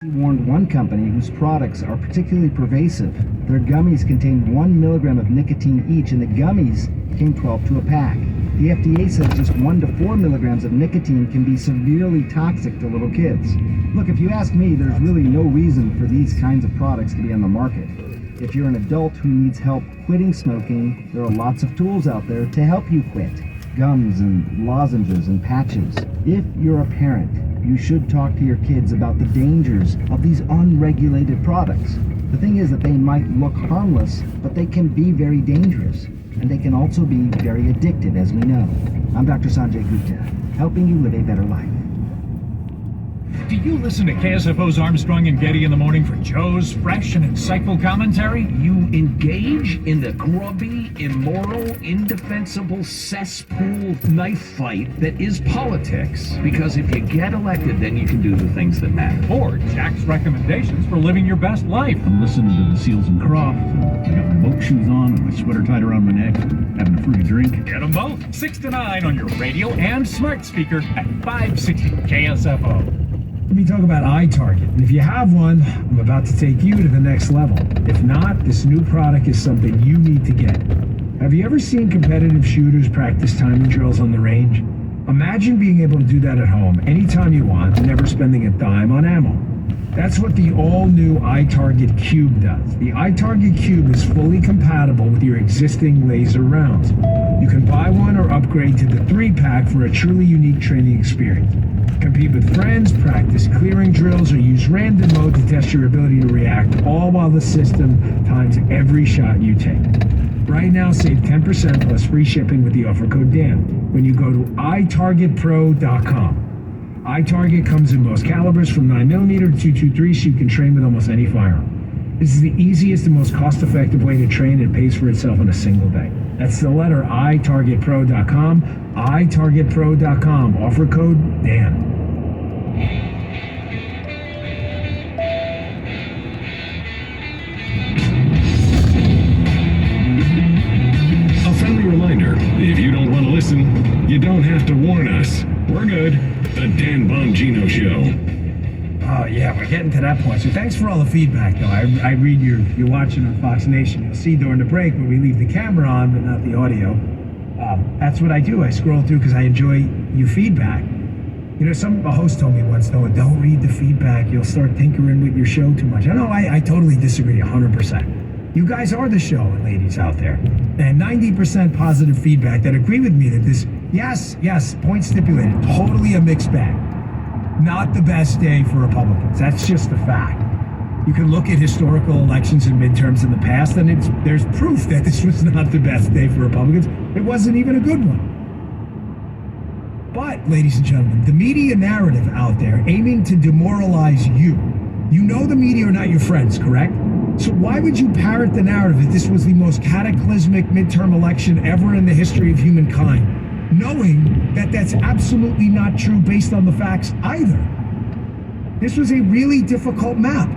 Warned one company whose products are particularly pervasive. Their gummies contain 1 milligram of nicotine each, and the gummies came 12 to a pack. The FDA says just 1 to 4 milligrams of nicotine can be severely toxic to little kids. Look, if you ask me, there's really no reason for these kinds of products to be on the market. If you're an adult who needs help quitting smoking, there are lots of tools out there to help you quit. Gums and lozenges and patches. If you're a parent, you should talk to your kids about the dangers of these unregulated products. The thing is that they might look harmless, but they can be very dangerous. And they can also be very addictive, as we know. I'm Dr. Sanjay Gupta, helping you live a better life. Do you listen to KSFO's Armstrong and Getty in the morning for Joe's fresh and insightful commentary? You engage in the grubby, immoral, indefensible cesspool knife fight that is politics. Because if you get elected, then you can do the things that matter. Or Jack's recommendations for living your best life? I'm listening to the Seals and Crofts. I got my boat shoes on and my sweater tied around my neck, having a fruity drink. Get them both, 6 to 9 on your radio and smart speaker at 560 KSFO. Let me talk about iTarget. And if you have one, I'm about to take you to the next level. If not, this new product is something you need to get. Have you ever seen competitive shooters practice timing drills on the range? Imagine being able to do that at home anytime you want, never spending a dime on ammo. That's what the all-new iTarget Cube does. The iTarget Cube is fully compatible with your existing laser rounds. You can buy one or upgrade to the 3-pack for a truly unique training experience. Compete with friends, practice clearing drills, or use random mode to test your ability to react, all while the system times every shot you take. Right now, save 10% plus free shipping with the offer code DAN when you go to itargetpro.com. iTarget comes in most calibers from 9mm to .223, so you can train with almost any firearm. This is the easiest and most cost-effective way to train. It pays for itself in a single day. That's the letter itargetpro.com, itargetpro.com, offer code DAN. A friendly reminder, if you don't want to listen, you don't have to warn us. We're good. The Dan Bongino Show. Oh yeah, we're getting to that point. So thanks for all the feedback, though. I read you're watching on Fox Nation. You'll see during the break where we leave the camera on, but not the audio. That's what I do. I scroll through because I enjoy your feedback. You know, a host told me once, though, don't read the feedback. You'll start tinkering with your show too much. I totally disagree 100%. You guys are the show, ladies out there. And 90% positive feedback that agree with me that this, yes, point stipulated, totally a mixed bag. Not the best day for Republicans. That's just a fact. You can look at historical elections and midterms in the past, and there's proof that this was not the best day for Republicans. It wasn't even a good one. But, ladies and gentlemen, the media narrative out there aiming to demoralize you. You know the media are not your friends, correct? So why would you parrot the narrative that this was the most cataclysmic midterm election ever in the history of humankind, knowing that that's absolutely not true based on the facts either? This was a really difficult map.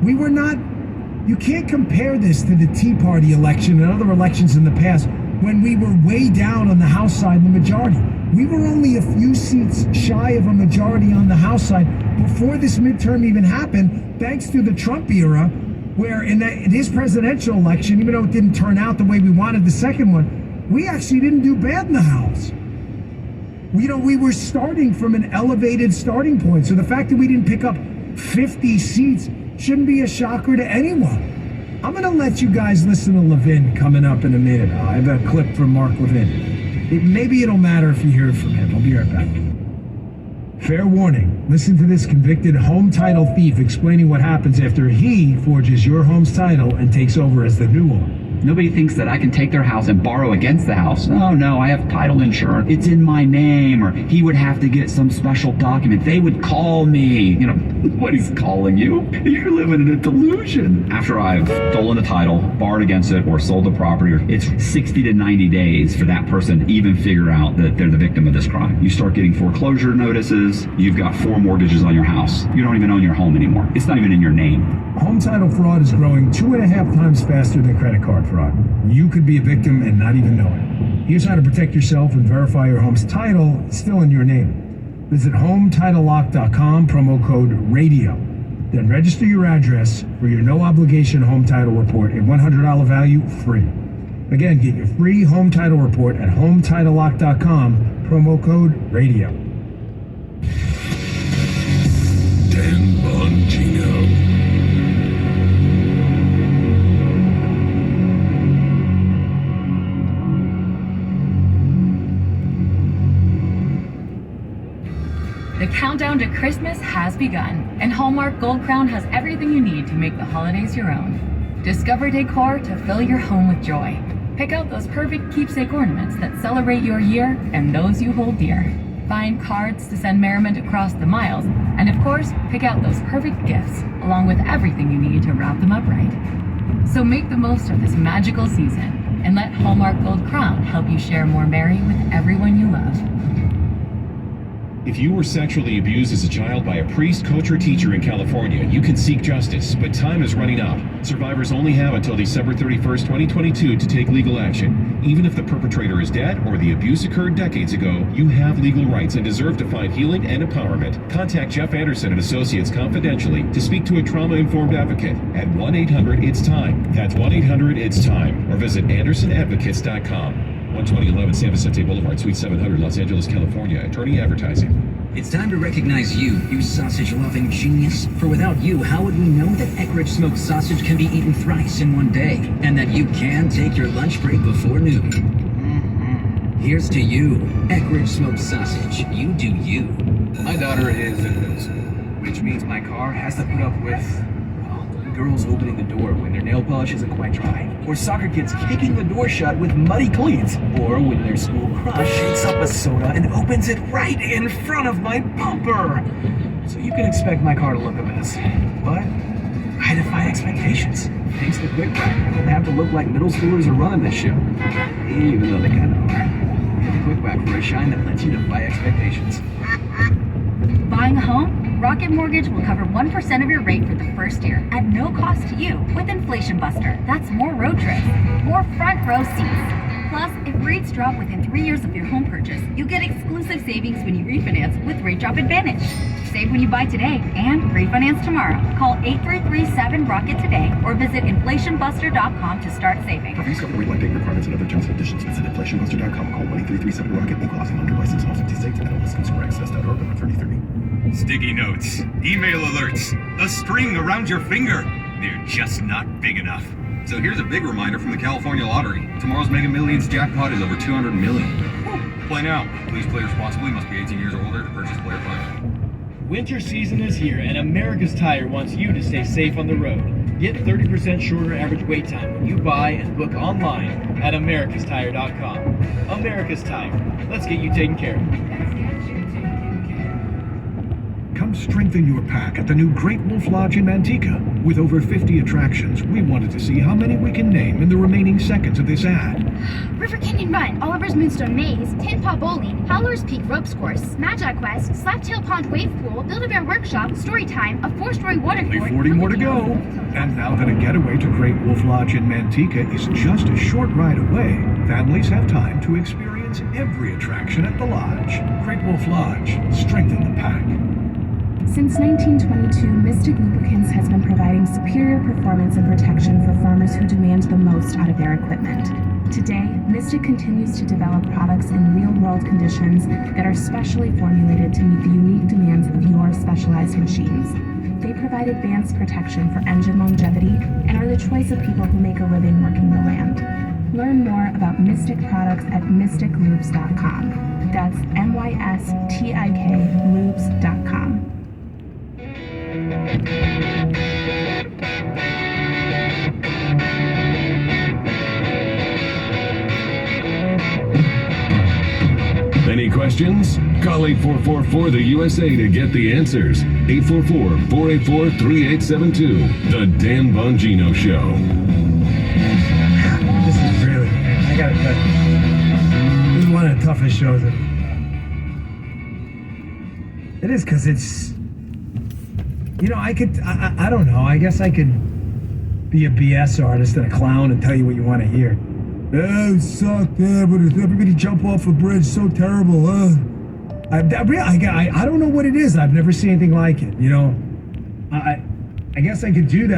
You can't compare this to the Tea Party election and other elections in the past when we were way down on the House side in the majority. We were only a few seats shy of a majority on the House side before this midterm even happened, thanks to the Trump era, where in his presidential election, even though it didn't turn out the way we wanted the second one, we actually didn't do bad in the House. We were starting from an elevated starting point. So the fact that we didn't pick up 50 seats shouldn't be a shocker to anyone. I'm going to let you guys listen to Levin coming up in a minute. I have a clip from Mark Levin. Maybe it'll matter if you hear it from him. I'll be right back. Fair warning. Listen to this convicted home title thief explaining what happens after he forges your home's title and takes over as the new owner. Nobody thinks that I can take their house and borrow against the house. Oh, no, I have title insurance. It's in my name. Or he would have to get some special document. They would call me. You know, what he's calling you? You're living in a delusion. After I've stolen the title, borrowed against it, or sold the property, it's 60 to 90 days for that person to even figure out that they're the victim of this crime. You start getting foreclosure notices. You've got 4 mortgages on your house. You don't even own your home anymore. It's not even in your name. Home title fraud is growing 2.5 times faster than credit card fraud. You could be a victim and not even know it. Here's how to protect yourself and verify your home's title is still in your name. Visit HometitleLock.com, promo code RADIO. Then register your address for your no-obligation home title report, a $100 value free. Again, get your free home title report at HomeTitleLock.com, promo code RADIO. Dan Bongino. The countdown to Christmas has begun, and Hallmark Gold Crown has everything you need to make the holidays your own. Discover decor to fill your home with joy. Pick out those perfect keepsake ornaments that celebrate your year and those you hold dear. Find cards to send merriment across the miles, and of course, pick out those perfect gifts, along with everything you need to wrap them up right. So make the most of this magical season, and let Hallmark Gold Crown help you share more merry with everyone you love. If you were sexually abused as a child by a priest, coach, or teacher in California, you can seek justice, but time is running out. Survivors only have until December 31st, 2022 to take legal action. Even if the perpetrator is dead or the abuse occurred decades ago, you have legal rights and deserve to find healing and empowerment. Contact Jeff Anderson and Associates confidentially to speak to a trauma-informed advocate at 1-800-ITS-TIME. That's 1-800-ITS-TIME, or visit AndersonAdvocates.com. 12011 San Vicente Boulevard, Suite 700, Los Angeles, California. Attorney Advertising. It's time to recognize you sausage-loving genius. For without you, how would we know that Eckridge smoked sausage can be eaten thrice in one day? And that you can take your lunch break before noon? Here's to you, Eckridge smoked sausage. You do you. My daughter is in middle school, which means my car has to put up with girls opening the door when their nail polish isn't quite dry, or soccer kids kicking the door shut with muddy cleats, or when their school crush shakes up a soda and opens it right in front of my bumper. So you can expect my car to look a mess, but I defy expectations. Thanks to Quick Wrap, I don't have to look like middle schoolers are running this show, even though they kind of are. Get Quick Wrap for a shine that lets you defy expectations. Buying a home? Rocket Mortgage will cover 1% of your rate for the first year at no cost to you with Inflation Buster. That's more road trips, more front row seats. Plus, if rates drop within 3 years of your home purchase, you get exclusive savings when you refinance with Rate Drop Advantage. Save when you buy today and refinance tomorrow. Call 833-7-ROCKET today or visit inflationbuster.com to start saving. For fees, cover rate like date requirements and other terms and conditions, visit inflationbuster.com. Call 1-833-7-ROCKET. Equal housing lender license in all 50 states. NMLS ConsumerAccess.org. Number 3030. Sticky notes, email alerts, a string around your finger. They're just not big enough. So here's a big reminder from the California Lottery. Tomorrow's Mega Millions jackpot is over $200 million. Woo. Play now. Please play responsibly. Must be 18 years or older to purchase player fund. Winter season is here, and America's Tire wants you to stay safe on the road. Get 30% shorter average wait time when you buy and book online at americastire.com. America's Tire. Let's get you taken care of. Come strengthen your pack at the new Great Wolf Lodge in Manteca. With over 50 attractions, we wanted to see how many we can name in the remaining seconds of this ad. River Canyon Run, Oliver's Moonstone Maze, Tin Paw Bowling, Howler's Peak Ropes Course, Magi Quest, Slaptail Pond Wave Pool, Build-A-Bear Workshop, Storytime, a 4-story water Only court. 40 more to go. And now that a getaway to Great Wolf Lodge in Manteca is just a short ride away, families have time to experience every attraction at the lodge. Great Wolf Lodge, strengthen the pack. Since 1922, Mystic Lubricants has been providing superior performance and protection for farmers who demand the most out of their equipment. Today, Mystic continues to develop products in real-world conditions that are specially formulated to meet the unique demands of your specialized machines. They provide advanced protection for engine longevity and are the choice of people who make a living working the land. Learn more about Mystic products at mysticlubes.com. That's MYSTIK lubes.com. Any questions? Call 8444-the-USA to get the answers. 844-484-3872. The Dan Bongino Show. This is really, I gotta tell you, this is one of the toughest shows. It is, because it's, you know, I don't know, I guess I could be a BS artist and a clown and tell you what you want to hear. Oh, it sucked, but everybody jump off a bridge, so terrible, I don't know what it is. I've never seen anything like it, you know. I guess I could do that.